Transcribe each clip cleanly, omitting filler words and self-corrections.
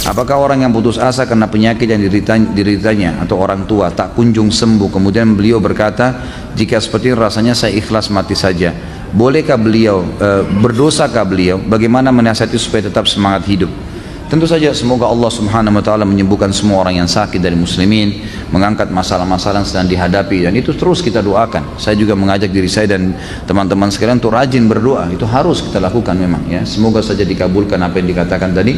Apakah orang yang putus asa karena penyakit yang dideritanya atau orang tua tak kunjung sembuh, kemudian beliau berkata, jika seperti ini rasanya saya ikhlas mati saja. Bolehkah beliau, berdosakah beliau? Bagaimana menasihati supaya tetap semangat hidup? Tentu saja semoga Allah Subhanahu wa taala menyembuhkan semua orang yang sakit dari muslimin, mengangkat masalah-masalah yang sedang dihadapi, dan itu terus kita doakan. Saya juga mengajak diri saya dan teman-teman sekalian untuk rajin berdoa. Itu harus kita lakukan memang ya. Semoga saja dikabulkan apa yang dikatakan tadi.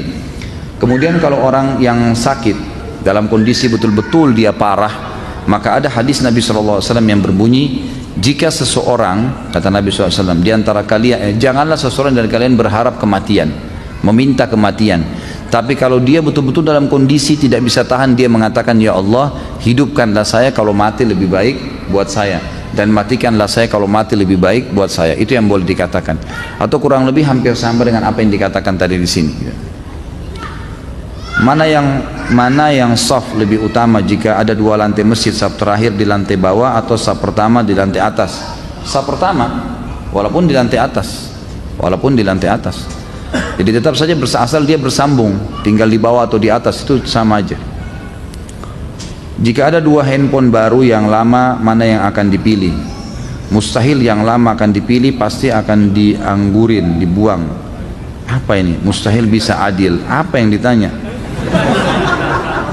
Kemudian kalau orang yang sakit dalam kondisi betul-betul dia parah, maka ada hadis Nabi SAW yang berbunyi, jika seseorang, kata Nabi SAW, di antara kalian, janganlah seseorang dari kalian berharap kematian, meminta kematian. Tapi kalau dia betul-betul dalam kondisi tidak bisa tahan, dia mengatakan, ya Allah, hidupkanlah saya kalau mati lebih baik buat saya, dan matikanlah saya kalau mati lebih baik buat saya. Itu yang boleh dikatakan. Atau kurang lebih hampir sama dengan apa yang dikatakan tadi di sini. Mana yang saf lebih utama jika ada dua lantai masjid, saf terakhir di lantai bawah atau saf pertama di lantai atas? Saf pertama, walaupun di lantai atas, jadi tetap saja asal dia bersambung, tinggal di bawah atau di atas itu sama aja. Jika ada dua handphone baru, yang lama mana yang akan dipilih? Mustahil yang lama akan dipilih, pasti akan dianggurin, dibuang. Apa ini? Mustahil bisa adil. Apa yang ditanya?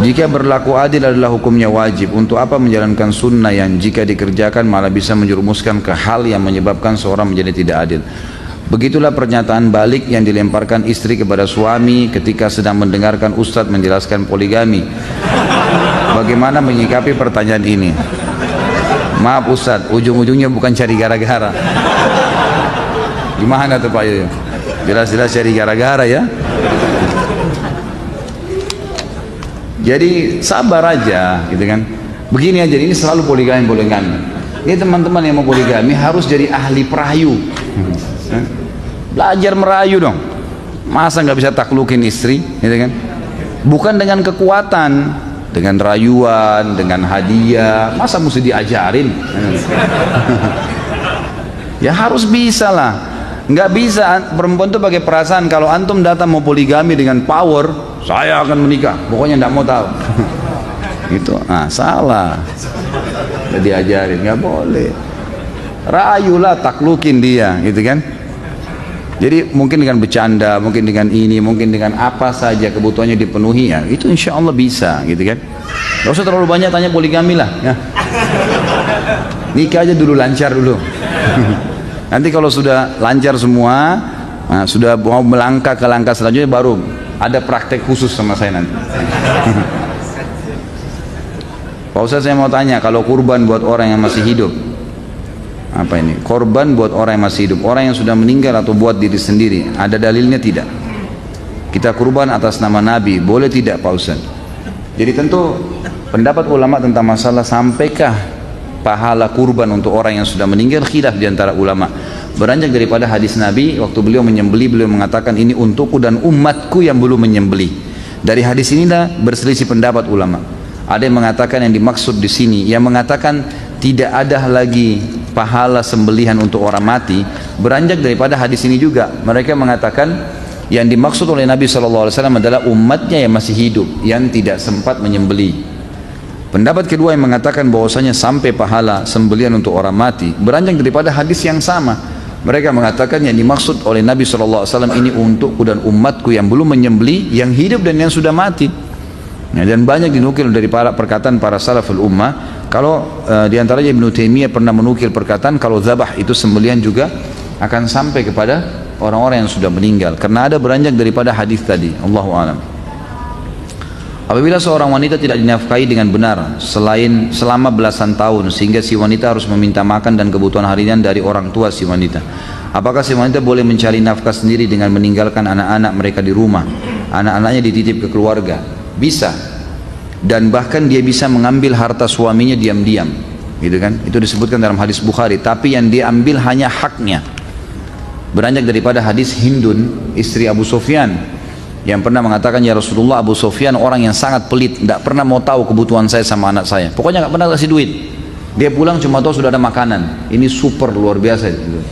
Jika berlaku adil adalah hukumnya wajib, untuk apa menjalankan sunnah yang jika dikerjakan malah bisa menjerumuskan ke hal yang menyebabkan seorang menjadi tidak adil? Begitulah pernyataan balik yang dilemparkan istri kepada suami ketika sedang mendengarkan ustadz menjelaskan poligami. Bagaimana menyikapi pertanyaan ini? Maaf ustadz, ujung-ujungnya bukan cari gara-gara. Gimana tuh Pak Yoyo? Jelas-jelas cari gara-gara ya. Jadi sabar aja gitu kan. Begini aja, ini selalu poligami. Ini teman-teman yang mau poligami harus jadi ahli perayu. Belajar merayu dong. Masa nggak bisa taklukin istri gitu kan? Bukan dengan kekuatan, dengan rayuan, dengan hadiah. Masa mesti diajarin? Ya harus bisa lah. Nggak bisa perempuan tuh pakai perasaan. Kalau antum datang mau poligami dengan power, saya akan menikah, pokoknya tidak mau tahu. Gitu, salah. Jadi diajarin, nggak boleh. Rayulah, taklukin dia, gitu kan? Jadi mungkin dengan bercanda, mungkin dengan ini, mungkin dengan apa saja kebutuhannya dipenuhi ya, itu insya Allah bisa, gitu kan? Gak usah terlalu banyak tanya poligami lah, ya. Nikah aja dulu, lancar dulu. Nanti kalau sudah lancar semua, sudah mau melangkah ke langkah selanjutnya, baru ada praktek khusus sama saya nanti. Pak Ustaz, saya mau tanya, kalau kurban buat orang yang masih hidup, apa ini? Korban buat orang yang masih hidup, orang yang sudah meninggal atau buat diri sendiri, ada dalilnya tidak? Kita kurban atas nama Nabi, boleh tidak Pak Ustaz? Jadi tentu pendapat ulama tentang masalah sampaikah pahala kurban untuk orang yang sudah meninggal, khilaf di antara ulama. Beranjak daripada hadis Nabi, waktu beliau menyembelih, beliau mengatakan ini untukku dan umatku yang belum menyembelih. Dari hadis inilah berselisih pendapat ulama. Ada yang mengatakan yang dimaksud di sini, yang mengatakan tidak ada lagi pahala sembelihan untuk orang mati, beranjak daripada hadis ini juga. Mereka mengatakan yang dimaksud oleh Nabi SAW adalah umatnya yang masih hidup, yang tidak sempat menyembelih. Pendapat kedua yang mengatakan bahwasanya sampai pahala sembelihan untuk orang mati, beranjak daripada hadis yang sama. Mereka mengatakan yang dimaksud oleh Nabi SAW ini untukku dan umatku yang belum menyembelih, yang hidup dan yang sudah mati. Dan banyak dinukil dari perkataan para salaful ummah. Kalau diantaranya Ibnu Taimiyah pernah menukil perkataan kalau zabah itu sembelihan juga akan sampai kepada orang-orang yang sudah meninggal, karena ada beranjak daripada hadis tadi. Allahu a'lam. Apabila seorang wanita tidak dinafkahi dengan benar selama belasan tahun, sehingga si wanita harus meminta makan dan kebutuhan harian dari orang tua si wanita, apakah si wanita boleh mencari nafkah sendiri dengan meninggalkan anak-anak mereka di rumah, anak-anaknya dititip ke keluarga? Bisa. Dan bahkan dia bisa mengambil harta suaminya diam-diam, gitu kan? Itu disebutkan dalam hadis Bukhari. Tapi yang dia ambil hanya haknya. Beranjak daripada hadis Hindun, istri Abu Sufyan, yang pernah mengatakan, ya Rasulullah, Abu Sufyan orang yang sangat pelit, tidak pernah mau tahu kebutuhan saya sama anak saya, pokoknya nggak pernah kasih duit. Dia pulang cuma tahu sudah ada makanan. Ini super luar biasa gitu.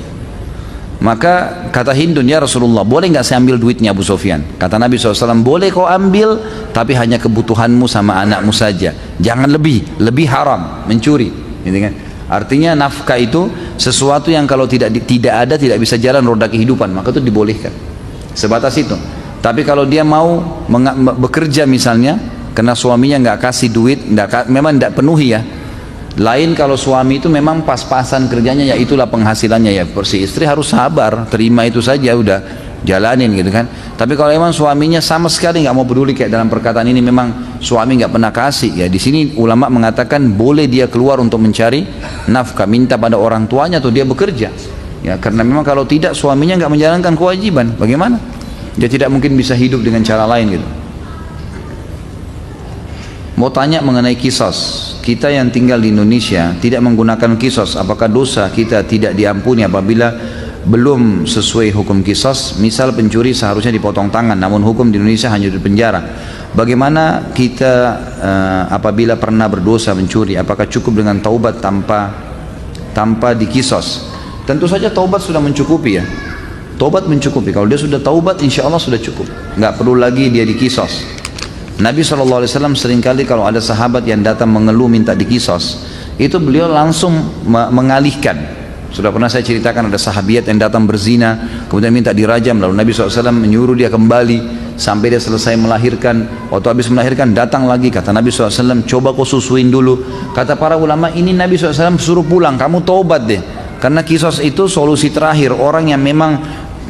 Maka kata Hindun, ya Rasulullah, boleh nggak saya ambil duitnya Abu Sufyan? Kata Nabi SAW, boleh kau ambil, tapi hanya kebutuhanmu sama anakmu saja. Jangan lebih haram, mencuri. Gitu kan? Artinya nafkah itu sesuatu yang kalau tidak ada, tidak bisa jalan roda kehidupan, maka itu dibolehkan. Sebatas itu. Tapi kalau dia mau bekerja misalnya, karena suaminya nggak kasih duit, memang tidak penuhi ya. Lain kalau suami itu memang pas-pasan kerjanya, ya itulah penghasilannya, ya si istri harus sabar, terima itu saja, udah jalanin gitu kan. Tapi kalau memang suaminya sama sekali nggak mau peduli, kayak dalam perkataan ini memang suami nggak pernah kasih, ya di sini ulama mengatakan boleh dia keluar untuk mencari nafkah, minta pada orang tuanya atau dia bekerja, ya karena memang kalau tidak suaminya nggak menjalankan kewajiban, bagaimana? Dia tidak mungkin bisa hidup dengan cara lain gitu. Mau tanya mengenai kisos, kita yang tinggal di Indonesia tidak menggunakan kisos, apakah dosa kita tidak diampuni apabila belum sesuai hukum kisos? Misal pencuri seharusnya dipotong tangan, namun hukum di Indonesia hanya di penjara. Bagaimana kita apabila pernah berdosa mencuri, apakah cukup dengan taubat tanpa dikisos? Tentu saja taubat sudah mencukupi ya. Taubat mencukupi, kalau dia sudah taubat insya Allah sudah cukup, nggak perlu lagi dia dikisos. Nabi SAW seringkali kalau ada sahabat yang datang mengeluh minta dikisos, itu beliau langsung mengalihkan. Sudah pernah saya ceritakan ada sahabiat yang datang berzina, kemudian minta dirajam, lalu Nabi SAW menyuruh dia kembali sampai dia selesai melahirkan. Waktu habis melahirkan datang lagi, kata Nabi SAW, coba kau susuin dulu. Kata para ulama, ini Nabi SAW suruh pulang, kamu taubat deh. Karena kisos itu solusi terakhir, orang yang memang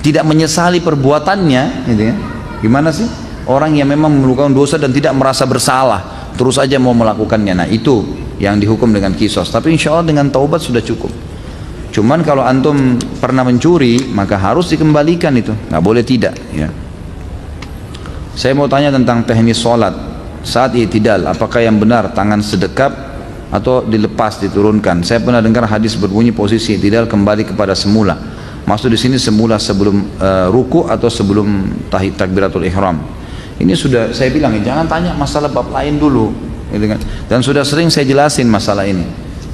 tidak menyesali perbuatannya, gitu ya. Gimana sih? Orang yang memang melakukan dosa dan tidak merasa bersalah, terus aja mau melakukannya. Nah itu yang dihukum dengan kisos. Tapi insya Allah dengan taubat sudah cukup. Cuman kalau antum pernah mencuri, maka harus dikembalikan itu, nggak boleh tidak. Ya. Saya mau tanya tentang teknis sholat saat i'tidal, apakah yang benar tangan sedekap atau dilepas diturunkan? Saya pernah dengar hadis berbunyi posisi i'tidal kembali kepada semula. Maksud di sini semula sebelum ruku atau sebelum takbiratul ihram. Ini sudah saya bilang, jangan tanya masalah bab lain dulu, gitu kan? Dan sudah sering saya jelasin masalah ini.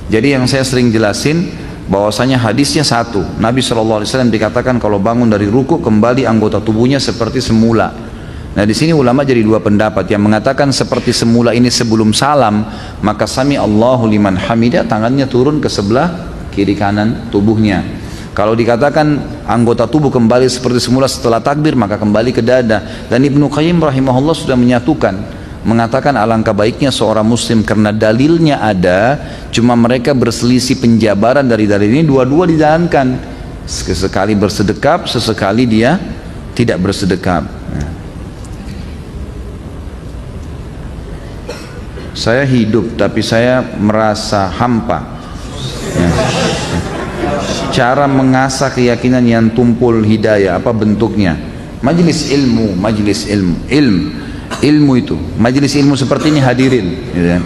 Jadi yang saya sering jelasin bahwasanya hadisnya satu, Nabi SAW dikatakan kalau bangun dari ruku kembali anggota tubuhnya seperti semula. Nah di sini ulama jadi dua pendapat, yang mengatakan seperti semula ini sebelum salam, maka sami Allahu liman hamidah, tangannya turun ke sebelah kiri kanan tubuhnya. Kalau dikatakan anggota tubuh kembali seperti semula setelah takbir, maka kembali ke dada. Dan Ibnu Qayyim rahimahullah sudah menyatukan, mengatakan alangkah baiknya seorang muslim, karena dalilnya ada, cuma mereka berselisih penjabaran dari dalil ini, dua-dua dijalankan. Sesekali bersedekap, sesekali dia tidak bersedekap. Saya hidup tapi saya merasa hampa. Cara mengasah keyakinan yang tumpul hidayah, apa bentuknya? Majelis ilmu, ilmu itu, majelis ilmu seperti ini hadirin, ya.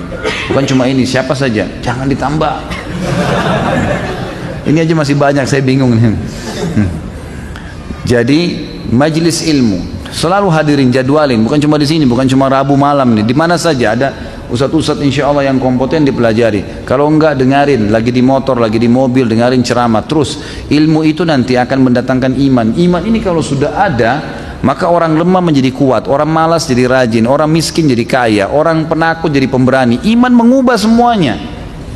Bukan cuma ini, siapa saja, jangan ditambah. Ini aja masih banyak, saya bingung nih. Jadi majelis ilmu selalu hadirin, jadwalin, bukan cuma di sini, bukan cuma Rabu malam nih, di mana saja ada ustadz-ustadz insya Allah yang kompeten dipelajari. Kalau enggak dengarin, lagi di motor, lagi di mobil, dengarin ceramah terus. Ilmu itu nanti akan mendatangkan iman. Iman ini kalau sudah ada, maka orang lemah menjadi kuat, orang malas jadi rajin, orang miskin jadi kaya, orang penakut jadi pemberani. Iman mengubah semuanya,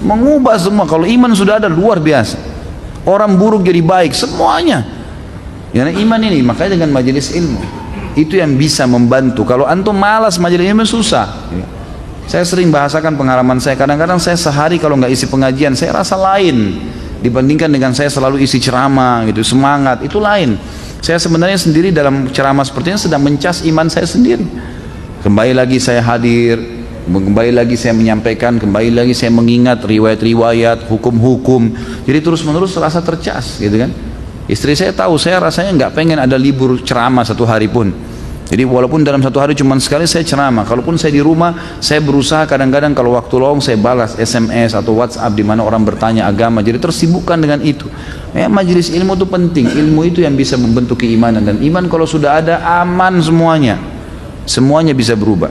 mengubah semua. Kalau iman sudah ada, luar biasa. Orang buruk jadi baik, semuanya. Ya, iman ini, makanya dengan majelis ilmu itu yang bisa membantu. Kalau antum malas majelis ilmu susah. Saya sering bahasakan pengalaman saya, kadang-kadang saya sehari kalau nggak isi pengajian saya rasa lain dibandingkan dengan saya selalu isi ceramah gitu, semangat itu lain. Saya sebenarnya sendiri dalam ceramah seperti ini sedang mencas iman saya sendiri. Kembali lagi saya hadir, kembali lagi saya menyampaikan, kembali lagi saya mengingat riwayat-riwayat, hukum-hukum, jadi terus-menerus terasa tercas gitu kan. Istri saya tahu saya rasanya nggak pengen ada libur ceramah satu hari pun. Jadi walaupun dalam satu hari cuma sekali saya ceramah, kalaupun saya di rumah, saya berusaha kadang-kadang kalau waktu lowong saya balas SMS atau WhatsApp di mana orang bertanya agama, jadi tersibukkan dengan itu. Ya, majelis ilmu itu penting, ilmu itu yang bisa membentuk keimanan, dan iman kalau sudah ada aman semuanya, semuanya bisa berubah.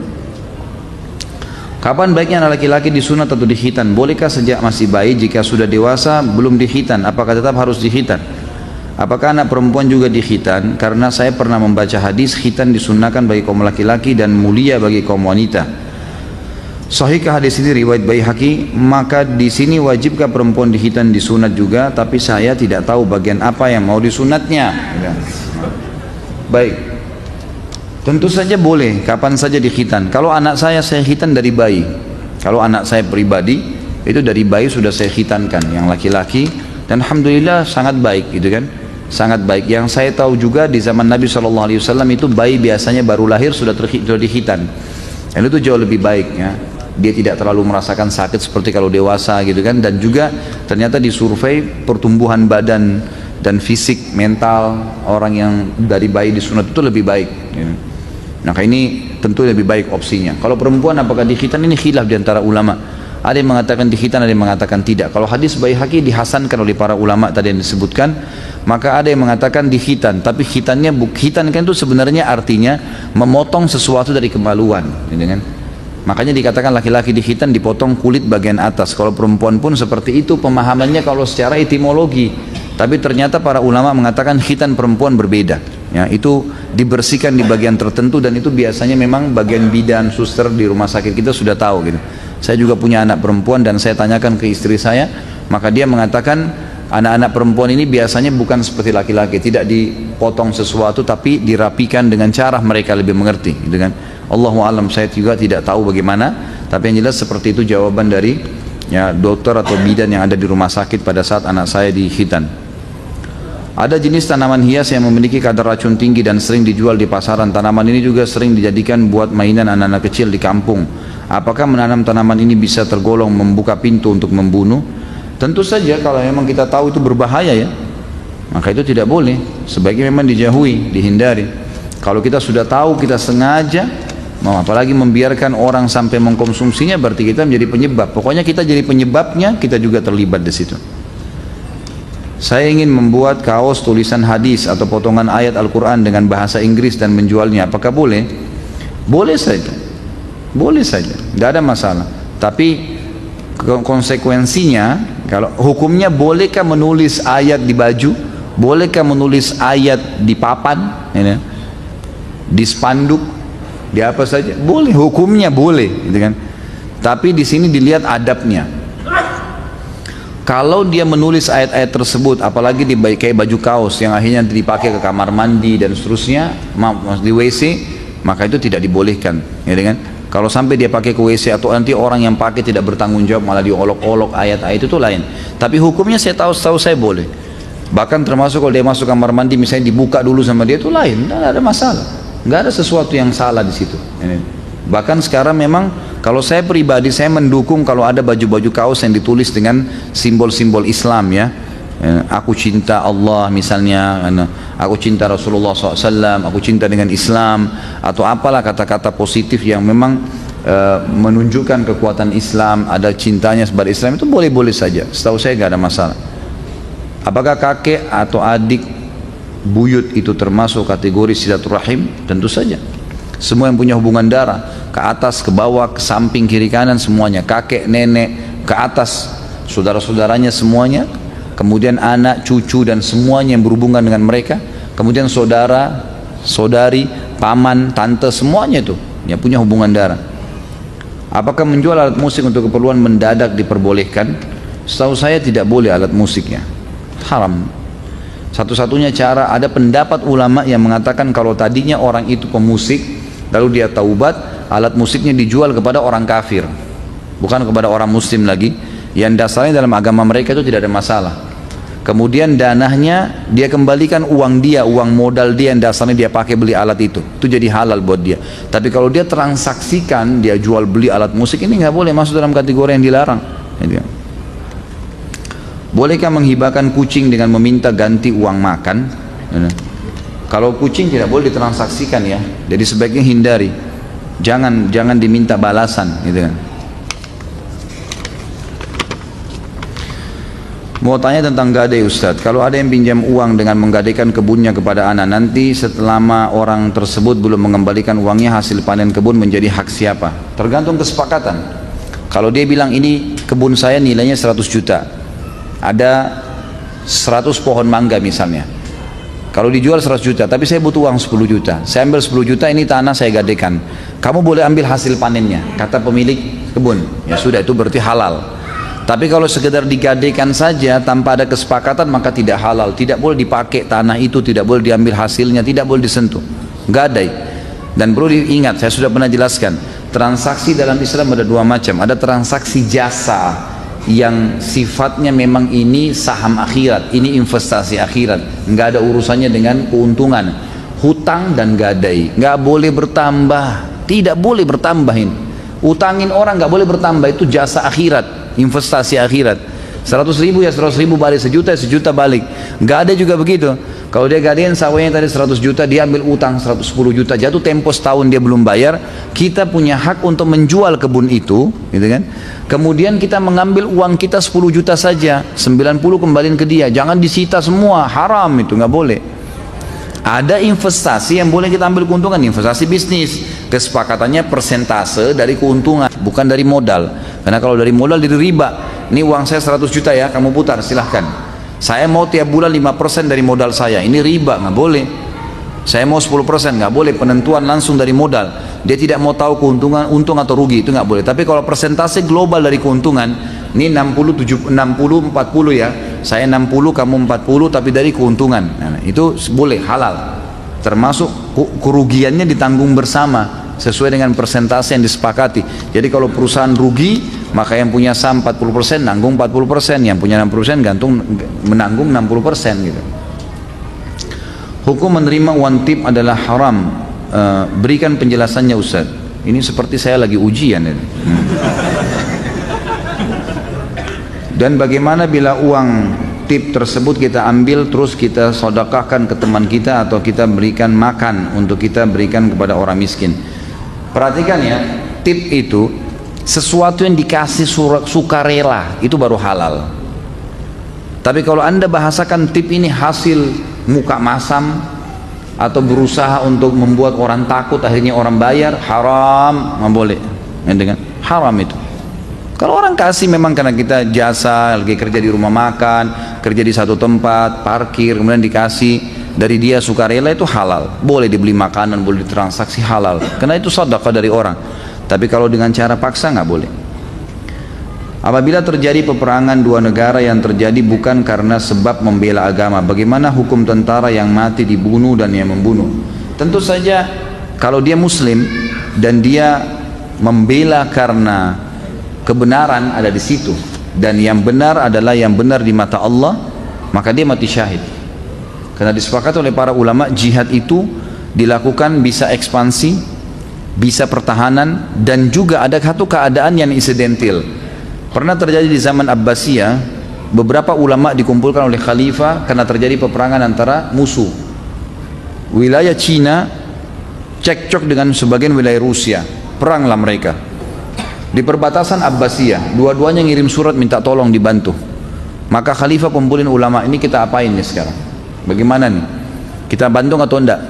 Kapan baiknya anak laki-laki disunat atau dikhitan? Bolehkah sejak masih bayi? Jika sudah dewasa belum dikhitan, apakah tetap harus dikhitan? Apakah anak perempuan juga dikhitan? Karena saya pernah membaca hadis khitan disunnahkan bagi kaum laki-laki dan mulia bagi kaum wanita. Sahihkah hadis ini riwayat Baihaqi? Maka di sini wajibkah perempuan dikhitan disunat juga? Tapi saya tidak tahu bagian apa yang mau disunatnya. Baik, tentu saja boleh, kapan saja dikhitan. Kalau anak saya khitan dari bayi. Kalau anak saya pribadi, itu dari bayi sudah saya khitankan, yang laki-laki. Dan alhamdulillah sangat baik, gitu kan? Sangat baik. Yang saya tahu juga di zaman Nabi SAW itu bayi biasanya baru lahir sudah dikhitan. Dan itu jauh lebih baik, ya. Dia tidak terlalu merasakan sakit seperti kalau dewasa, gitu kan? Dan juga ternyata disurvei pertumbuhan badan dan fisik mental orang yang dari bayi disunat itu lebih baik, gitu. Nah ini tentu lebih baik opsinya. Kalau perempuan apakah dikhitan, ini khilaf diantara ulama. Ada yang mengatakan dikhitan, ada yang mengatakan tidak. Kalau hadis Baihaqi dihasankan oleh para ulama tadi yang disebutkan, maka ada yang mengatakan dikhitan. Tapi khitan kan itu sebenarnya artinya memotong sesuatu dari kemaluan, gitu kan? Makanya dikatakan laki-laki dikhitan dipotong kulit bagian atas. Kalau perempuan pun seperti itu pemahamannya kalau secara etimologi. Tapi ternyata para ulama mengatakan khitan perempuan berbeda. Ya, itu dibersihkan di bagian tertentu dan itu biasanya memang bagian bidan, suster di rumah sakit kita sudah tahu, gitu. Saya juga punya anak perempuan dan saya tanyakan ke istri saya, maka dia mengatakan anak-anak perempuan ini biasanya bukan seperti laki-laki, tidak dipotong sesuatu tapi dirapikan dengan cara mereka lebih mengerti, gitu kan. Allahu alam, saya juga tidak tahu bagaimana, tapi yang jelas seperti itu jawaban dari ya dokter atau bidan yang ada di rumah sakit pada saat anak saya dikhitan. Ada jenis tanaman hias yang memiliki kadar racun tinggi dan sering dijual di pasaran. Tanaman ini juga sering dijadikan buat mainan anak-anak kecil di kampung. Apakah menanam tanaman ini bisa tergolong membuka pintu untuk membunuh? Tentu saja kalau memang kita tahu itu berbahaya, ya, maka itu tidak boleh. Sebaiknya memang dijauhi, dihindari. Kalau kita sudah tahu, kita sengaja, apalagi membiarkan orang sampai mengkonsumsinya, berarti kita menjadi penyebab. Pokoknya kita jadi penyebabnya, kita juga terlibat di situ. Saya ingin membuat kaos tulisan hadis atau potongan ayat Al-Quran dengan bahasa Inggris dan menjualnya. Apakah boleh? Boleh saja. Boleh saja. Tidak ada masalah. Tapi konsekuensinya, kalau hukumnya bolehkah menulis ayat di baju? Bolehkah menulis ayat di papan? Ya, di spanduk? Di apa saja? Boleh. Hukumnya boleh. Gitu kan? Tapi di sini dilihat adabnya. Kalau dia menulis ayat-ayat tersebut, apalagi kayak baju kaos yang akhirnya dipakai ke kamar mandi dan seterusnya, di WC, maka itu tidak dibolehkan, ya kan? Kalau sampai dia pakai ke WC atau nanti orang yang pakai tidak bertanggung jawab malah diolok-olok ayat-ayat itu lain. Tapi hukumnya saya tahu saya boleh. Bahkan termasuk kalau dia masuk kamar mandi misalnya dibuka dulu sama dia itu lain, tidak ada masalah, nggak ada sesuatu yang salah di situ. Bahkan sekarang memang kalau saya pribadi saya mendukung kalau ada baju-baju kaos yang ditulis dengan simbol-simbol Islam, ya. Aku cinta Allah misalnya, aku cinta Rasulullah SAW, aku cinta dengan Islam, atau apalah kata-kata positif yang memang menunjukkan kekuatan Islam, ada cintanya kepada Islam, itu boleh-boleh saja. Setahu saya nggak ada masalah. Apakah kakek atau adik buyut itu termasuk kategori silaturahim? Tentu saja. Semua yang punya hubungan darah, ke atas, ke bawah, ke samping, kiri kanan, semuanya, kakek, nenek, ke atas, saudara-saudaranya semuanya, kemudian anak, cucu dan semuanya yang berhubungan dengan mereka, kemudian saudara, saudari, paman, tante, semuanya itu yang punya hubungan darah. Apakah menjual alat musik untuk keperluan mendadak diperbolehkan? Setahu saya tidak boleh alat musiknya, haram. Satu-satunya cara, ada pendapat ulama yang mengatakan kalau tadinya orang itu pemusik, lalu dia taubat, alat musiknya dijual kepada orang kafir, bukan kepada orang muslim lagi, yang dasarnya dalam agama mereka itu tidak ada masalah. Kemudian danahnya dia kembalikan uang dia, uang modal dia yang dasarnya dia pakai beli alat itu jadi halal buat dia. Tapi kalau dia transaksikan, dia jual beli alat musik, ini nggak boleh, masuk dalam kategori yang dilarang. Bolehkah menghibahkan kucing dengan meminta ganti uang makan? Kalau kucing tidak boleh ditransaksikan, ya. Jadi sebaiknya hindari. Jangan diminta balasan, gitu kan. Mau tanya tentang gadai, Ustadz. Kalau ada yang pinjam uang dengan menggadaikan kebunnya kepada anak, nanti setelah orang tersebut belum mengembalikan uangnya, hasil panen kebun menjadi hak siapa? Tergantung kesepakatan. Kalau dia bilang ini kebun saya nilainya 100 juta, ada 100 pohon mangga misalnya, Kalau dijual 100 juta, tapi saya butuh uang 10 juta. Saya ambil 10 juta, ini tanah saya gadekan. Kamu boleh ambil hasil panennya, kata pemilik kebun. Ya sudah, itu berarti halal. Tapi kalau sekedar digadekan saja tanpa ada kesepakatan, maka tidak halal. Tidak boleh dipakai tanah itu, tidak boleh diambil hasilnya, tidak boleh disentuh. Gadai. Dan perlu diingat, saya sudah pernah jelaskan, transaksi dalam Islam ada dua macam. Ada transaksi jasa yang sifatnya memang ini saham akhirat, ini investasi akhirat, nggak ada urusannya dengan keuntungan. Hutang dan gadai nggak boleh bertambah, tidak boleh bertambah. Ini utangin orang nggak boleh bertambah, itu jasa akhirat, investasi akhirat. 100 ribu ya 100 ribu balik, sejuta ya sejuta balik. Nggak ada juga begitu. Kalau dia gadein sawahnya tadi 100 juta, dia ambil utang 110 juta, jatuh tempo setahun dia belum bayar, kita punya hak untuk menjual kebun itu, gitu kan? Kemudian kita mengambil uang kita 10 juta saja, 90 kembaliin ke dia, jangan disita semua, haram itu, nggak boleh. Ada investasi yang boleh kita ambil keuntungan, investasi bisnis, kesepakatannya persentase dari keuntungan, bukan dari modal. Karena kalau dari modal jadi riba. Ini uang saya 100 juta ya, kamu putar silahkan. Saya mau tiap bulan 5% dari modal saya, ini riba, nggak boleh. Saya mau 10%, nggak boleh, penentuan langsung dari modal. Dia tidak mau tahu keuntungan, untung atau rugi, itu nggak boleh. Tapi kalau persentase global dari keuntungan, ini 60, 40 ya, saya 60, kamu 40, tapi dari keuntungan, nah, itu boleh, halal. Termasuk kerugiannya ditanggung bersama, sesuai dengan persentase yang disepakati. Jadi kalau perusahaan rugi, maka yang punya saham 40% nanggung 40%, yang punya 60% menanggung 60% gitu. Hukum menerima uang tip adalah haram. Berikan penjelasannya Ustaz. Ini seperti saya lagi ujian ini. Dan bagaimana bila uang tip tersebut kita ambil terus kita sedekahkan ke teman kita atau kita berikan makan untuk kita berikan kepada orang miskin. Perhatikan ya, tip itu sesuatu yang dikasih sukarela, itu baru halal. Tapi kalau anda bahasakan tip ini hasil muka masam atau berusaha untuk membuat orang takut akhirnya orang bayar, haram, nggak boleh. Dengan haram itu. Kalau orang kasih memang karena kita jasa, lagi kerja di rumah makan, kerja di satu tempat, parkir, kemudian dikasih dari dia sukarela, itu halal. Boleh dibeli makanan, boleh ditransaksi, halal. Karena itu sedekah dari orang. Tapi kalau dengan cara paksa nggak boleh. Apabila terjadi peperangan dua negara yang terjadi bukan karena sebab membela agama, bagaimana hukum tentara yang mati dibunuh dan yang membunuh? Tentu saja kalau dia muslim dan dia membela karena kebenaran ada di situ, dan yang benar adalah yang benar di mata Allah, maka dia mati syahid. Karena disepakati oleh para ulama, jihad itu dilakukan bisa ekspansi, bisa pertahanan, dan juga ada satu keadaan yang insidental. Pernah terjadi di zaman Abbasiyah, beberapa ulama dikumpulkan oleh khalifah karena terjadi peperangan antara musuh. Wilayah Cina cekcok dengan sebagian wilayah Rusia, peranglah mereka. Di perbatasan Abbasiyah, dua-duanya ngirim surat minta tolong dibantu. Maka khalifah kumpulin ulama, ini kita apain nih sekarang? Bagaimana nih? Kita bantu atau enggak?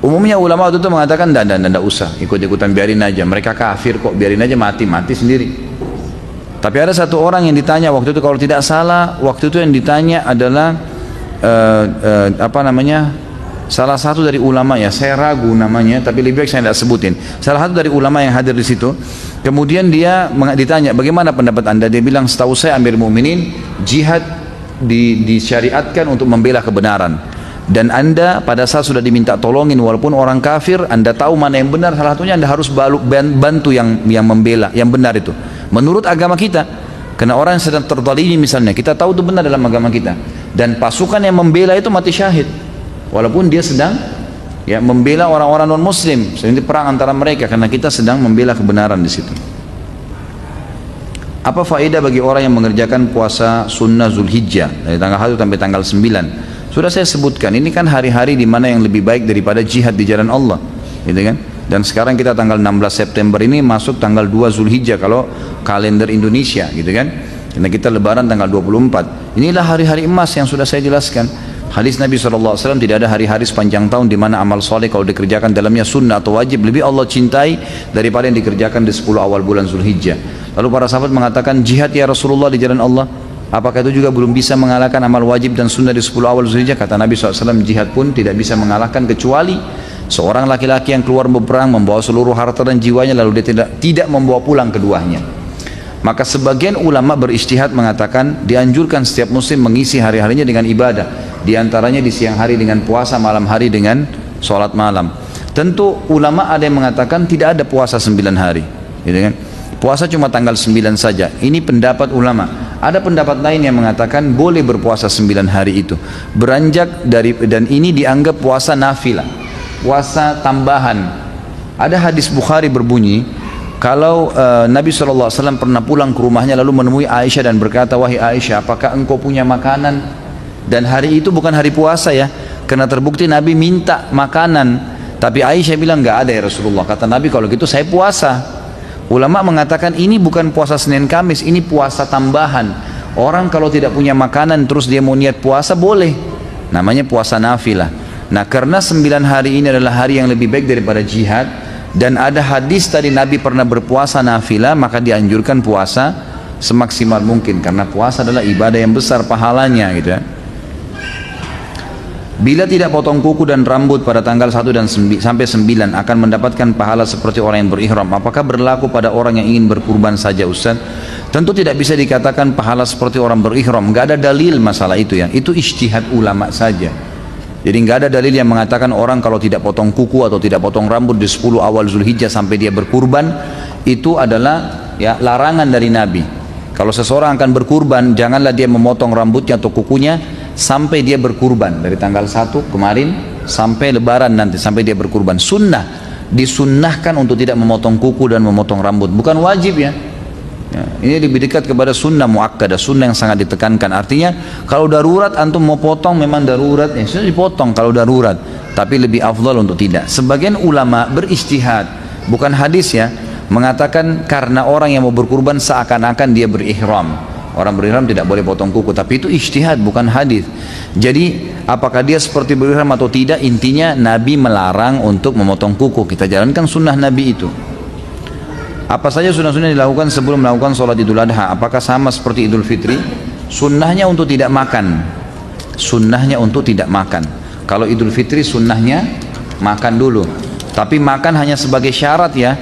Umumnya ulama waktu itu mengatakan enggak usah, ikut-ikutan biarin aja. Mereka kafir kok, biarin aja mati sendiri. Tapi ada satu orang yang ditanya waktu itu, kalau tidak salah, waktu itu yang ditanya adalah salah satu dari ulama ya, saya ragu namanya, tapi lebih baik saya tidak sebutin. Salah satu dari ulama yang hadir di situ. Kemudian dia ditanya, bagaimana pendapat anda? Dia bilang, setahu saya Amir Mu'minin, jihad disyariatkan untuk membela kebenaran. Dan anda pada saat sudah diminta tolongin walaupun orang kafir, anda tahu mana yang benar, salah satunya anda harus bantu yang membela, yang benar itu. Menurut agama kita, karena orang yang sedang terzalimi misalnya, kita tahu itu benar dalam agama kita. Dan pasukan yang membela itu mati syahid. Walaupun dia sedang ya membela orang-orang non-muslim, seperti perang antara mereka, karena kita sedang membela kebenaran di situ. Apa faedah bagi orang yang mengerjakan puasa sunnah Zulhijjah dari tanggal 1 sampai tanggal 9? Sudah saya sebutkan, ini kan hari-hari di mana yang lebih baik daripada jihad di jalan Allah, gitu kan? Dan sekarang kita tanggal 16 September ini masuk tanggal 2 Zulhijjah kalau kalender Indonesia, gitu kan? Karena kita lebaran tanggal 24. Inilah hari-hari emas yang sudah saya jelaskan. Hadis Nabi SAW, tidak ada hari-hari sepanjang tahun di mana amal soleh kalau dikerjakan dalamnya sunnah atau wajib lebih Allah cintai daripada yang dikerjakan di 10 awal bulan Zulhijjah. Lalu para sahabat mengatakan, jihad ya Rasulullah di jalan Allah. Apakah itu juga belum bisa mengalahkan amal wajib dan sunnah di 10 awal Zulhijjah? Kata Nabi SAW, jihad pun tidak bisa mengalahkan kecuali seorang laki-laki yang keluar berperang membawa seluruh harta dan jiwanya lalu dia tidak membawa pulang keduanya. Maka sebagian ulama berijtihad mengatakan dianjurkan setiap muslim mengisi hari-harinya dengan ibadah, di antaranya di siang hari dengan puasa, malam hari dengan sholat malam. Tentu ulama ada yang mengatakan tidak ada puasa 9 hari, gitu kan? Puasa cuma tanggal 9 saja. Ini pendapat ulama. Ada pendapat lain yang mengatakan boleh berpuasa 9 hari itu. Beranjak dari, dan ini dianggap puasa nafilah, puasa tambahan. Ada hadis Bukhari berbunyi, kalau Nabi SAW pernah pulang ke rumahnya lalu menemui Aisyah dan berkata, wahai Aisyah, apakah engkau punya makanan? Dan hari itu bukan hari puasa ya, karena terbukti Nabi minta makanan. Tapi Aisyah bilang, enggak ada ya Rasulullah. Kata Nabi, kalau gitu saya puasa. Ulama mengatakan ini bukan puasa Senin Kamis, ini puasa tambahan. Orang kalau tidak punya makanan terus dia mau niat puasa boleh, namanya puasa nafilah. Nah karena 9 hari ini adalah hari yang lebih baik daripada jihad, dan ada hadis tadi Nabi pernah berpuasa nafilah, maka dianjurkan puasa semaksimal mungkin, karena puasa adalah ibadah yang besar pahalanya gitu ya. Bila tidak potong kuku dan rambut pada tanggal 1 dan sampai 9 akan mendapatkan pahala seperti orang yang berihram. Apakah berlaku pada orang yang ingin berkurban saja Ustaz? Tentu tidak bisa dikatakan pahala seperti orang berihram. Enggak ada dalil masalah itu ya. Itu ijtihad ulama saja. Jadi enggak ada dalil yang mengatakan orang kalau tidak potong kuku atau tidak potong rambut di 10 awal Zulhijjah sampai dia berkurban, itu adalah ya larangan dari Nabi. Kalau seseorang akan berkurban, janganlah dia memotong rambutnya atau kukunya sampai dia berkurban, dari tanggal 1 kemarin sampai lebaran nanti, sampai dia berkurban. Sunnah, disunnahkan untuk tidak memotong kuku dan memotong rambut, bukan wajib ya. Ini lebih dekat kepada sunnah muakkadah, sunnah yang sangat ditekankan. Artinya kalau darurat antum mau potong memang darurat, ya sudah dipotong kalau darurat, tapi lebih afdal untuk tidak. Sebagian ulama berijtihad, bukan hadis ya, mengatakan karena orang yang mau berkurban seakan-akan dia berihram. Orang berihram tidak boleh potong kuku, tapi itu ijtihad bukan hadis. Jadi apakah dia seperti berihram atau tidak, intinya Nabi melarang untuk memotong kuku. Kita jalankan sunnah Nabi itu. Apa saja sunnah-sunnah dilakukan sebelum melakukan sholat Idul Adha? Apakah sama seperti Idul Fitri? Sunnahnya untuk tidak makan. Sunnahnya untuk tidak makan. Kalau Idul Fitri sunnahnya makan dulu, tapi makan hanya sebagai syarat ya.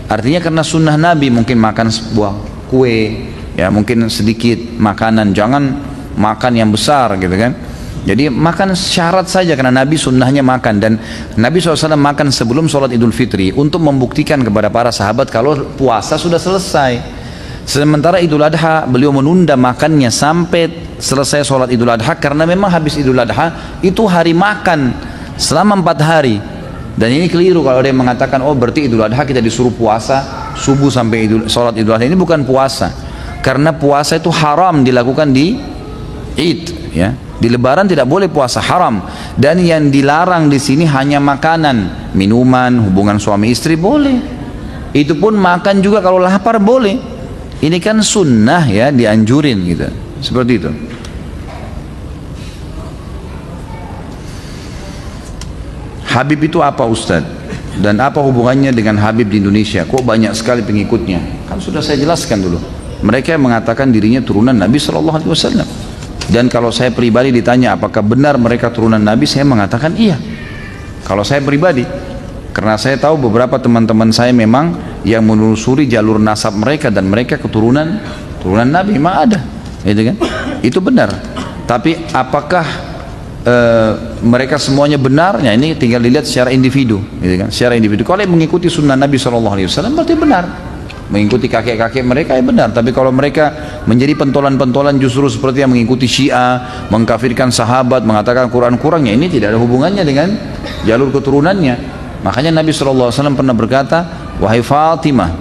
Artinya karena sunnah Nabi, mungkin makan sebuah kue ya, mungkin sedikit makanan, jangan makan yang besar gitu kan. Jadi makan syarat saja karena Nabi sunnahnya makan, dan Nabi SAW makan sebelum sholat Idul Fitri untuk membuktikan kepada para sahabat kalau puasa sudah selesai. Sementara Idul Adha beliau menunda makannya sampai selesai sholat Idul Adha, karena memang habis Idul Adha itu hari makan selama 4 hari. Dan ini keliru kalau ada yang mengatakan oh berarti Idul Adha kita disuruh puasa subuh sampai sholat Idul Adha. Ini bukan puasa, karena puasa itu haram dilakukan di Id ya. Di lebaran tidak boleh puasa, haram. Dan yang dilarang di sini hanya makanan, minuman, hubungan suami istri boleh. Itu pun makan juga kalau lapar boleh. Ini kan sunnah ya, dianjurin gitu. Seperti itu. Habib itu apa Ustaz? Dan apa hubungannya dengan Habib di Indonesia? Kok banyak sekali pengikutnya? Kan sudah saya jelaskan dulu. Mereka mengatakan dirinya turunan Nabi SAW. Dan kalau saya pribadi ditanya apakah benar mereka turunan Nabi, saya mengatakan iya. Kalau saya pribadi, karena saya tahu beberapa teman-teman saya memang yang menelusuri jalur nasab mereka, dan mereka keturunan Nabi memang ada, gitu kan? Itu benar. Tapi apakah mereka semuanya benar? Ya ini tinggal dilihat secara individu, gitu kan? Secara individu. Kalau yang mengikuti sunnah Nabi SAW berarti benar. Mengikuti kakek-kakek mereka ya benar. Tapi kalau mereka menjadi pentolan-pentolan justru seperti yang mengikuti Syiah, mengkafirkan sahabat, mengatakan Quran kurang, ya ini tidak ada hubungannya dengan jalur keturunannya. Makanya Nabi SAW pernah berkata, wahai Fatimah,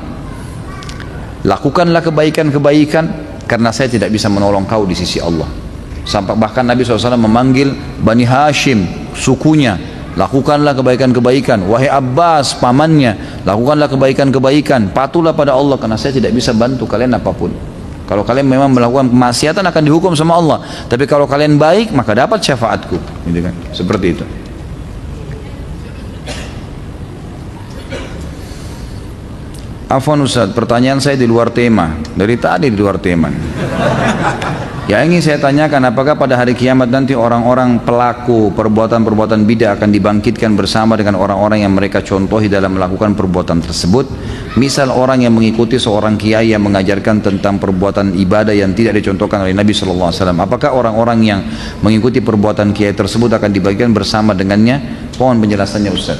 lakukanlah kebaikan-kebaikan karena saya tidak bisa menolong kau di sisi Allah. Sampai bahkan Nabi SAW memanggil Bani Hashim, sukunya, lakukanlah kebaikan-kebaikan. Wahai Abbas, pamannya, lakukanlah kebaikan-kebaikan. Patuhlah pada Allah karena saya tidak bisa bantu kalian apapun. Kalau kalian memang melakukan kemaksiatan akan dihukum sama Allah. Tapi kalau kalian baik maka dapat syafaatku. Gitu kan? Seperti itu. Afwan Ustaz, pertanyaan saya di luar tema. Dari tadi di luar tema. Yang ingin saya tanyakan, apakah pada hari kiamat nanti orang-orang pelaku perbuatan-perbuatan bidah akan dibangkitkan bersama dengan orang-orang yang mereka contohi dalam melakukan perbuatan tersebut? Misal orang yang mengikuti seorang kiai yang mengajarkan tentang perbuatan ibadah yang tidak dicontohkan oleh Nabi SAW. Apakah orang-orang yang mengikuti perbuatan kiai tersebut akan dibangkitkan bersama dengannya? Mohon penjelasannya Ustaz.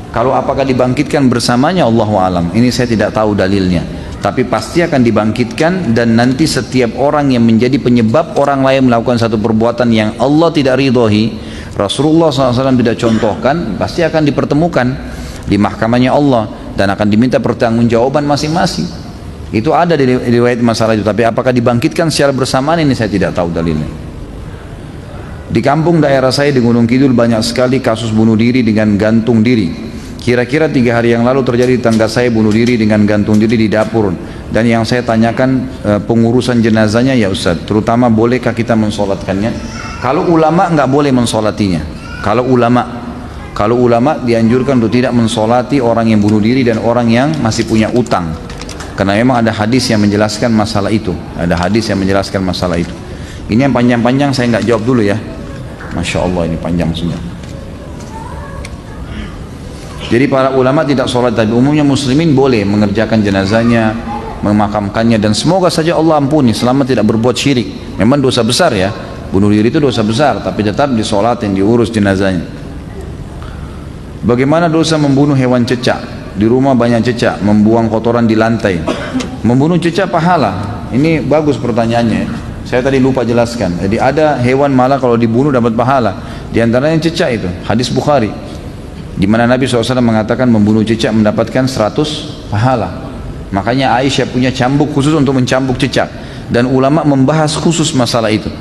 Kalau apakah dibangkitkan bersamanya, Allahu a'lam. Ini saya tidak tahu dalilnya. Tapi pasti akan dibangkitkan, dan nanti setiap orang yang menjadi penyebab orang lain melakukan satu perbuatan yang Allah tidak ridhoi, Rasulullah SAW tidak contohkan, pasti akan dipertemukan di mahkamahnya Allah dan akan diminta pertanggungjawaban masing-masing. Itu ada di riwayat masalah itu. Tapi apakah dibangkitkan secara bersamaan, ini saya tidak tahu dalilnya. Di kampung daerah saya di Gunung Kidul banyak sekali kasus bunuh diri dengan gantung diri. Kira-kira 3 hari yang lalu terjadi di tangga saya bunuh diri dengan gantung diri di dapur. Dan yang saya tanyakan pengurusan jenazahnya ya Ustaz, terutama bolehkah kita mensolatkannya? Kalau ulama nggak boleh mensolatinya. Kalau ulama dianjurkan untuk tidak mensolati orang yang bunuh diri dan orang yang masih punya utang. Karena memang ada hadis yang menjelaskan masalah itu. Ini yang panjang-panjang saya nggak jawab dulu ya. Masya Allah, ini panjang semua. Jadi para ulama tidak sholat, tapi umumnya muslimin boleh mengerjakan jenazahnya, memakamkannya, dan semoga saja Allah ampuni selama tidak berbuat syirik. Memang dosa besar ya, bunuh diri itu dosa besar, tapi tetap disolatin, diurus jenazahnya. Bagaimana dosa membunuh hewan cecak? Di rumah banyak cecak, membuang kotoran di lantai. Membunuh cecak pahala. Ini bagus pertanyaannya. Saya tadi lupa jelaskan. Jadi ada hewan malah kalau dibunuh dapat pahala. Di antaranya cecak itu, hadis Bukhari, di mana Nabi SAW mengatakan membunuh cecak mendapatkan 100 pahala. Makanya Aisyah punya cambuk khusus untuk mencambuk cecak, dan ulama membahas khusus masalah itu.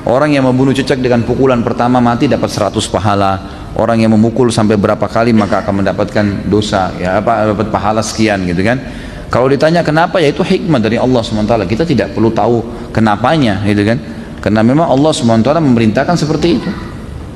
Orang yang membunuh cecak dengan pukulan pertama mati dapat 100 pahala. Orang yang memukul sampai berapa kali maka akan mendapatkan dosa, ya dapat pahala sekian gitu kan. Kalau ditanya kenapa, ya itu hikmah dari Allah SWT. Kita tidak perlu tahu kenapanya gitu kan, karena memang Allah SWT memerintahkan seperti itu.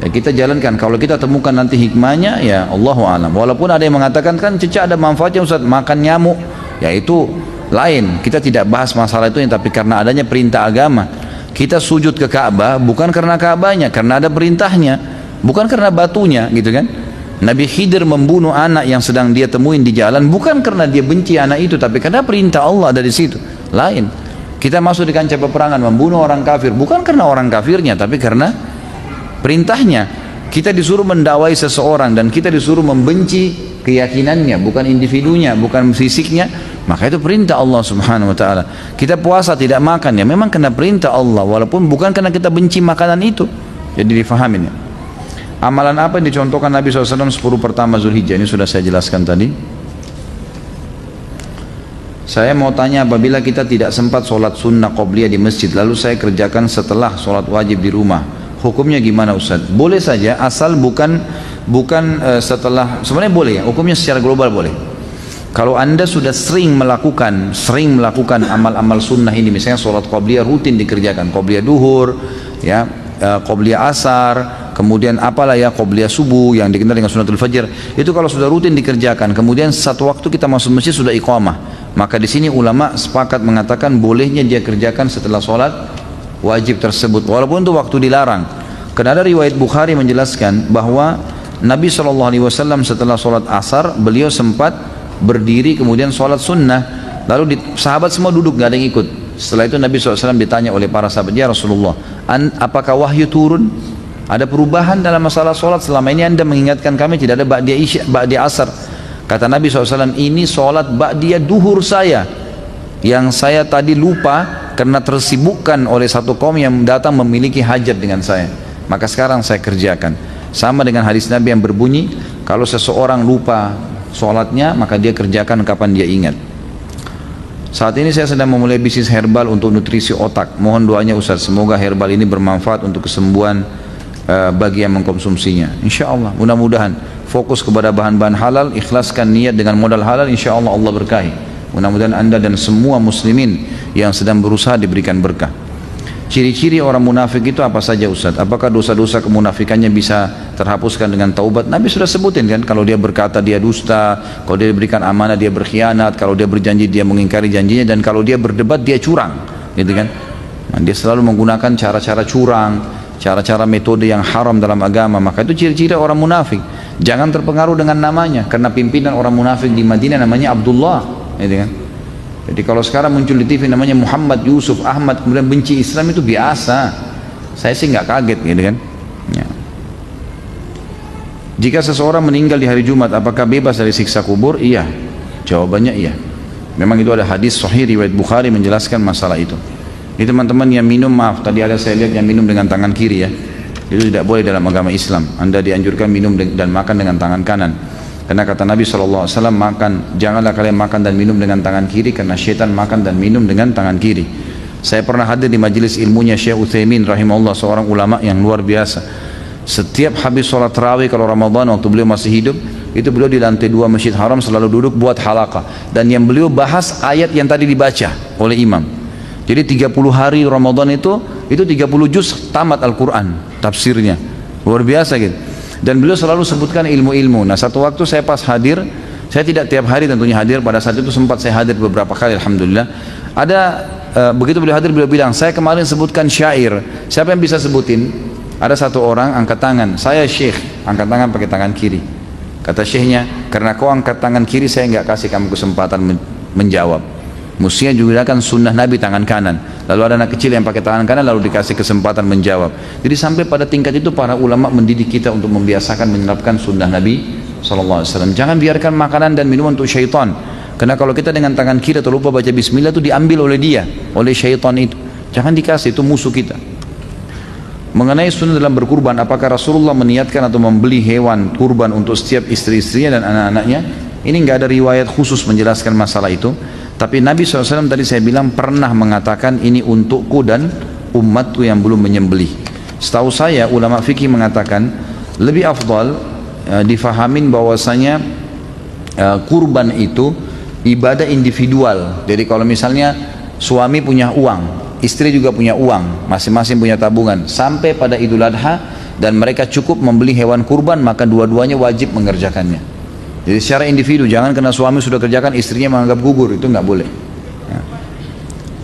Ya, kita jalankan. Kalau kita temukan nanti hikmahnya, ya Allahu a'lam. Walaupun ada yang mengatakan kan cecak ada manfaatnya Ustaz, makan nyamuk, ya itu lain. Kita tidak bahas masalah itu, tapi karena adanya perintah agama. Kita sujud ke Ka'bah bukan karena Ka'bahnya, karena ada perintahnya, bukan karena batunya gitu kan. Nabi Khidir membunuh anak yang sedang dia temuin di jalan bukan karena dia benci anak itu, tapi karena perintah Allah ada di situ. Lain. Kita masuk di kancah peperangan membunuh orang kafir bukan karena orang kafirnya, tapi karena perintahnya. Kita disuruh mendakwai seseorang dan kita disuruh membenci keyakinannya, bukan individunya, bukan fisiknya, maka itu perintah Allah Subhanahu wa taala. Kita puasa tidak makan, ya memang kena perintah Allah, walaupun bukan karena kita benci makanan itu. Jadi difahamin ya. Amalan apa yang dicontohkan Nabi SAW 10 pertama Zulhijjah? Ini sudah saya jelaskan tadi. Saya mau tanya, apabila kita tidak sempat sholat sunnah qobliyah di masjid, lalu saya kerjakan setelah sholat wajib di rumah, hukumnya gimana Ustaz? Boleh saja, asal bukan setelah, sebenarnya boleh ya, hukumnya secara global boleh. Kalau anda sudah sering melakukan amal-amal sunnah ini, misalnya sholat qobliyah rutin dikerjakan, qobliyah duhur, ya, qobliyah asar, kemudian apalah ya, qobliyah subuh yang dikenal dengan sunnatul fajr, itu kalau sudah rutin dikerjakan, kemudian satu waktu kita masuk masjid sudah iqamah, maka di sini ulama sepakat mengatakan bolehnya dia kerjakan setelah sholat wajib tersebut, walaupun itu waktu dilarang. Karena ada riwayat Bukhari menjelaskan bahwa Nabi SAW setelah sholat asar beliau sempat berdiri kemudian sholat sunnah, lalu sahabat semua duduk, gak ada yang ikut. Setelah itu Nabi SAW ditanya oleh para sahabat, ya Rasulullah, apakah wahyu turun? Ada perubahan dalam masalah sholat? Selama ini anda mengingatkan kami tidak ada ba'diyah asar. Kata Nabi SAW, ini sholat ba'diyah duhur saya, yang saya tadi lupa karena tersibukkan oleh satu kaum yang datang memiliki hajat dengan saya, maka sekarang saya kerjakan. Sama dengan hadis Nabi yang berbunyi, kalau seseorang lupa sholatnya maka dia kerjakan kapan dia ingat. Saat ini saya sedang memulai bisnis herbal untuk nutrisi otak. Mohon doanya Ustaz, semoga herbal ini bermanfaat untuk kesembuhan bagi yang mengkonsumsinya. Insya Allah, mudah-mudahan fokus kepada bahan-bahan halal, ikhlaskan niat dengan modal halal, insya Allah Allah berkahi. Mudah-mudahan anda dan semua muslimin yang sedang berusaha diberikan berkah. Ciri-ciri orang munafik itu apa saja Ustaz? Apakah dosa-dosa kemunafikannya bisa terhapuskan dengan taubat? Nabi sudah sebutin kan, kalau dia berkata dia dusta, kalau dia berikan amanah dia berkhianat, kalau dia berjanji dia mengingkari janjinya, dan kalau dia berdebat dia curang, gitu kan. Nah, dia selalu menggunakan cara-cara curang, cara-cara metode yang haram dalam agama. Maka itu ciri-ciri orang munafik. Jangan terpengaruh dengan namanya, karena pimpinan orang munafik di Madinah namanya Abdullah, gitu kan. Jadi kalau sekarang muncul di TV namanya Muhammad, Yusuf, Ahmad, kemudian benci Islam, itu biasa. Saya sih nggak kaget, gitu kan. Ya. Jika seseorang meninggal di hari Jumat, apakah bebas dari siksa kubur? Iya. Jawabannya iya. Memang itu ada hadis sahih riwayat Bukhari menjelaskan masalah itu. Ini teman-teman yang minum, maaf tadi ada saya lihat yang minum dengan tangan kiri ya, itu tidak boleh dalam agama Islam. Anda dianjurkan minum dan makan dengan tangan kanan, karena kata Nabi SAW, janganlah kalian makan dan minum dengan tangan kiri, karena syaitan makan dan minum dengan tangan kiri. Saya pernah hadir di majelis ilmunya Syekh Utsaimin rahimahullah, seorang ulama yang luar biasa. Setiap habis sholat tarawih kalau Ramadan waktu beliau masih hidup, itu beliau di lantai 2 Masjid Haram selalu duduk buat halaqah, dan yang beliau bahas ayat yang tadi dibaca oleh imam. Jadi 30 hari Ramadan itu 30 juz tamat Al-Quran tafsirnya, luar biasa gitu. Dan beliau selalu sebutkan ilmu-ilmu. Nah satu waktu saya pas hadir, saya tidak tiap hari tentunya hadir, pada saat itu sempat saya hadir beberapa kali alhamdulillah. Begitu beliau hadir, beliau bilang, saya kemarin sebutkan syair, siapa yang bisa sebutin? Ada satu orang angkat tangan, saya syekh, angkat tangan pakai tangan kiri. Kata syekhnya, karena kau angkat tangan kiri saya nggak kasih kamu kesempatan menjawab. Mestinya juga kan sunnah Nabi tangan kanan. Lalu ada anak kecil yang pakai tangan kanan lalu dikasih kesempatan menjawab. Jadi sampai pada tingkat itu para ulama mendidik kita untuk membiasakan menerapkan sunnah Nabi SAW. Jangan biarkan makanan dan minuman untuk syaitan. Karena kalau kita dengan tangan kiri atau lupa baca bismillah itu diambil oleh dia, oleh syaitan itu. Jangan dikasih, itu musuh kita. Mengenai sunnah dalam berkurban, apakah Rasulullah meniatkan atau membeli hewan kurban untuk setiap istri-istrinya dan anak-anaknya? Ini nggak ada riwayat khusus menjelaskan masalah itu. Tapi Nabi SAW tadi saya bilang pernah mengatakan ini untukku dan umatku yang belum menyembelih. Setahu saya ulama fikih mengatakan lebih afdal difahamin bahwasanya kurban itu ibadah individual. Jadi kalau misalnya suami punya uang, istri juga punya uang, masing-masing punya tabungan, sampai pada Idul Adha dan mereka cukup membeli hewan kurban, maka dua-duanya wajib mengerjakannya. Jadi secara individu, jangan karena suami sudah kerjakan istrinya menganggap gugur, itu nggak boleh ya.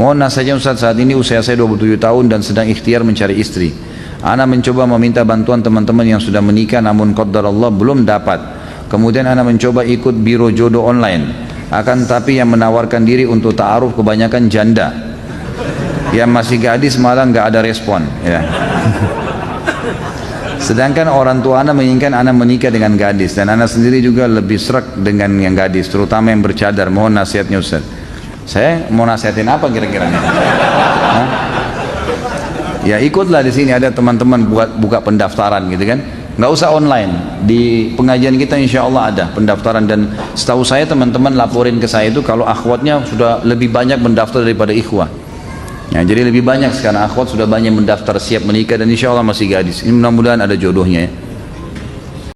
Mohon nasihatnya Ustaz, saat ini usia saya 27 tahun dan sedang ikhtiar mencari istri. Ana mencoba meminta bantuan teman-teman yang sudah menikah namun qadarullah belum dapat. Kemudian ana mencoba ikut biro jodoh online, akan tapi yang menawarkan diri untuk ta'aruf kebanyakan janda. Yang masih gadis malah nggak ada respon ya. Sedangkan orang tua anak menginginkan anak menikah dengan gadis, dan anak sendiri juga lebih serak dengan yang gadis, terutama yang bercadar. Mohon nasihatnya Ustaz. Saya mau nasihatin apa kira-kira? Ya ikutlah, di sini ada teman-teman buka pendaftaran gitu kan. Nggak usah online, di pengajian kita insya Allah ada pendaftaran. Dan setahu saya teman-teman laporin ke saya itu kalau akhwatnya sudah lebih banyak mendaftar daripada ikhwah. Ya, jadi lebih banyak sekarang akhwat sudah banyak mendaftar siap menikah dan insya Allah masih gadis. Ini mudah-mudahan ada jodohnya ya.